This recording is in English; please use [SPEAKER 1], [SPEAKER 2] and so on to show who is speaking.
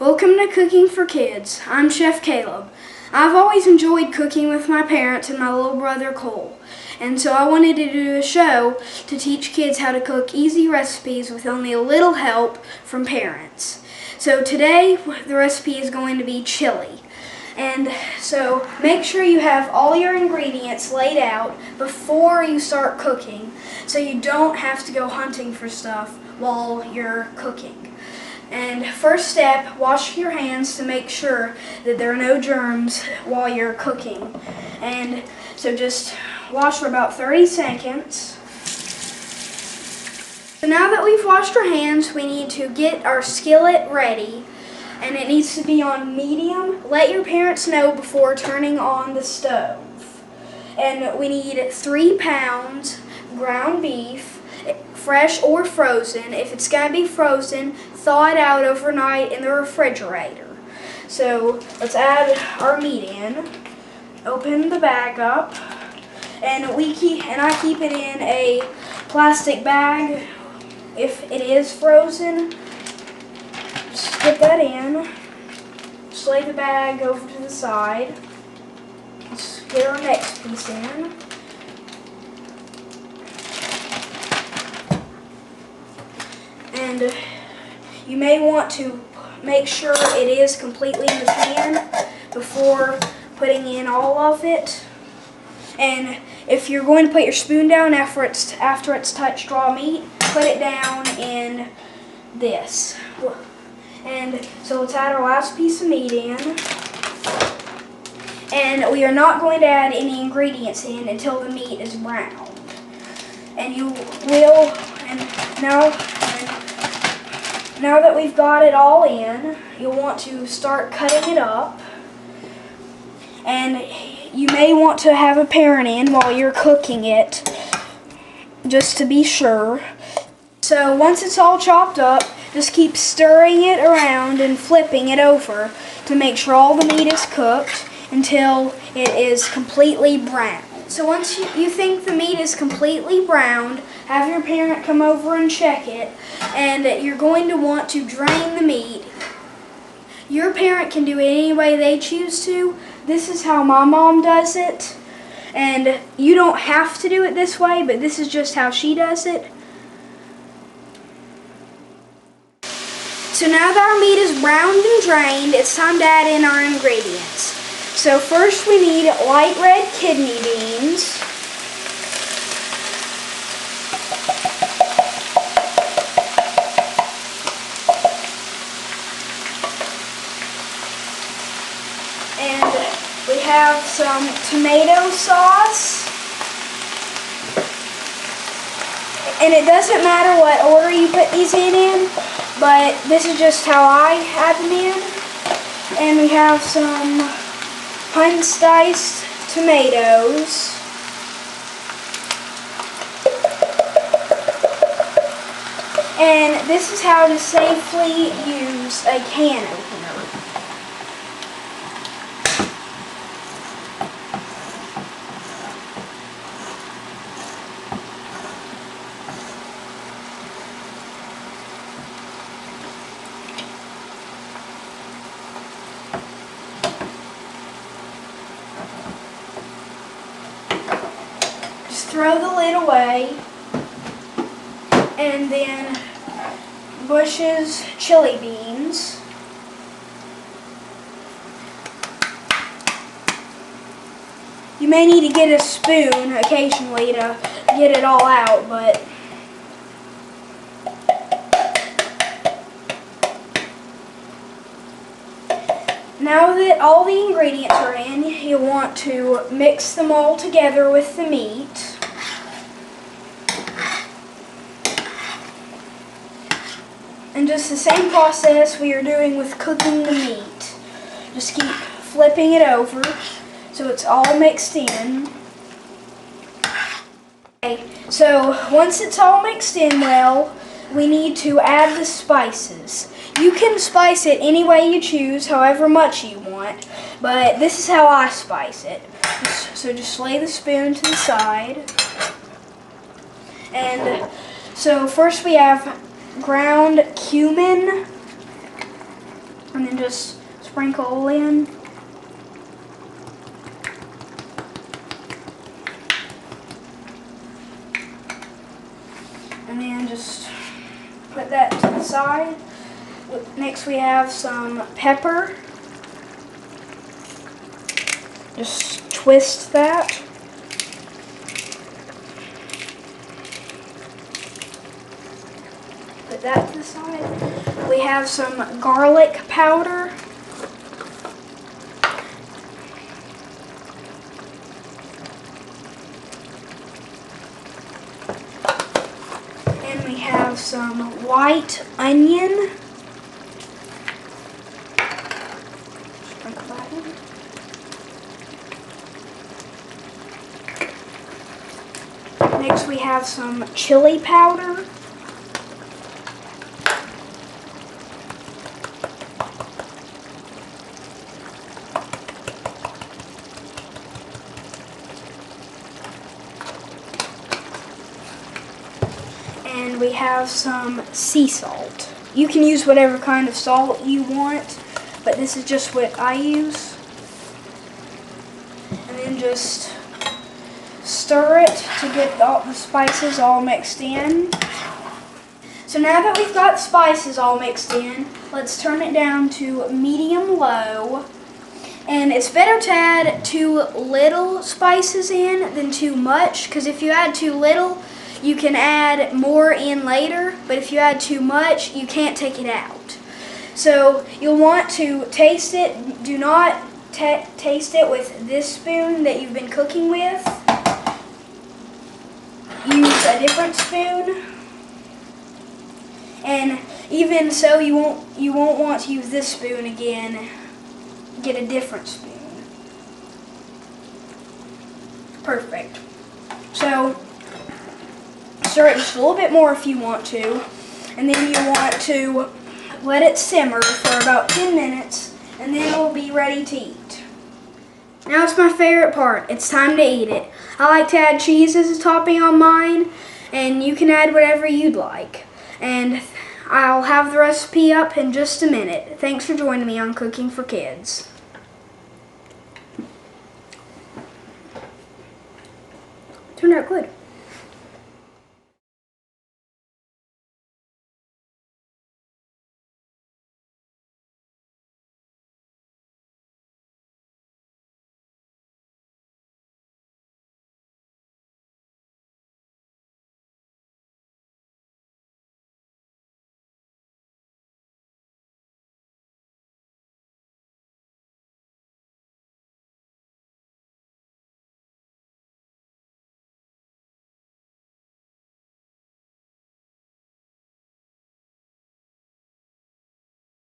[SPEAKER 1] Welcome to Cooking for Kids. I'm Chef Caleb. I've always enjoyed cooking with my parents and my little brother Cole. And so I wanted to do a show to teach kids how to cook easy recipes with only a little help from parents. So today the recipe is going to be chili. And so make sure you have all your ingredients laid out before you start cooking so you don't have to go hunting for stuff while you're cooking. And first step, wash your hands to make sure that there are no germs while you're cooking. And so just wash for about 30 seconds. So now that we've washed our hands, we need to get our skillet ready. And it needs to be on medium. Let your parents know before turning on the stove. And we need 3 pounds ground beef, fresh or frozen. If it's going to be frozen, thaw it out overnight in the refrigerator. So let's add our meat in. Open the bag up, and I keep it in a plastic bag. If it is frozen, just get that in. Just lay the bag over to the side. Let's get our next piece in. And you may want to make sure it is completely in the pan before putting in all of it. And if you're going to put your spoon down after it's touched raw meat, put it down in this. And so let's add our last piece of meat in. And we are not going to add any ingredients in until the meat is browned. And you will, and now that we've got it all in, you'll want to start cutting it up. And you may want to have a parent in while you're cooking it, just to be sure. So once it's all chopped up, just keep stirring it around and flipping it over to make sure all the meat is cooked until it is completely brown. So once you think the meat is completely browned, have your parent come over and check it, and you're going to want to drain the meat. Your parent can do it any way they choose to. This is how my mom does it, and you don't have to do it this way, but this is just how she does it. So now that our meat is browned and drained, it's time to add in our ingredients. So first we need light red kidney beans. And we have some tomato sauce. And it doesn't matter what order you put these in, but this is just how I add them in. And we have some diced tomatoes. And this is how to safely use a can opener. Throw the lid away, and then Bush's chili beans. You may need to get a spoon occasionally to get it all out, but now that all the ingredients are in, you'll want to mix them all together with the meat. And just the same process we are doing with cooking the meat. Just keep flipping it over so it's all mixed in. Okay, so once it's all mixed in well, we need to add the spices. You can spice it any way you choose, however much you want, but this is how I spice it. So just lay the spoon to the side. And so first we have ground cumin, And then just sprinkle in. And then just put that to the side. Next we have some pepper. Just twist that. Put that to the side. We have some garlic powder. And we have some white onion. Sprinkle that in. Next we have some chili powder. And we have some sea salt. You can use whatever kind of salt you want, but this is just what I use. And then just stir it to get all the spices all mixed in. So now that we've got the spices all mixed in, let's turn it down to medium-low. And it's better to add too little spices in than too much, because if you add too little, you can add more in later, but if you add too much, you can't take it out. So you'll want to taste it. Do not taste it with this spoon that you've been cooking with. Use a different spoon. And even so, you won't want to use this spoon again. Get a different spoon. Perfect. So stir it just a little bit more if you want to, and then you want to let it simmer for about 10 minutes, and then it will be ready to eat. Now it's my favorite part. It's time to eat it. I like to add cheese as a topping on mine, and you can add whatever you'd like. And I'll have the recipe up in just a minute. Thanks for joining me on Cooking for Kids. Turned out good.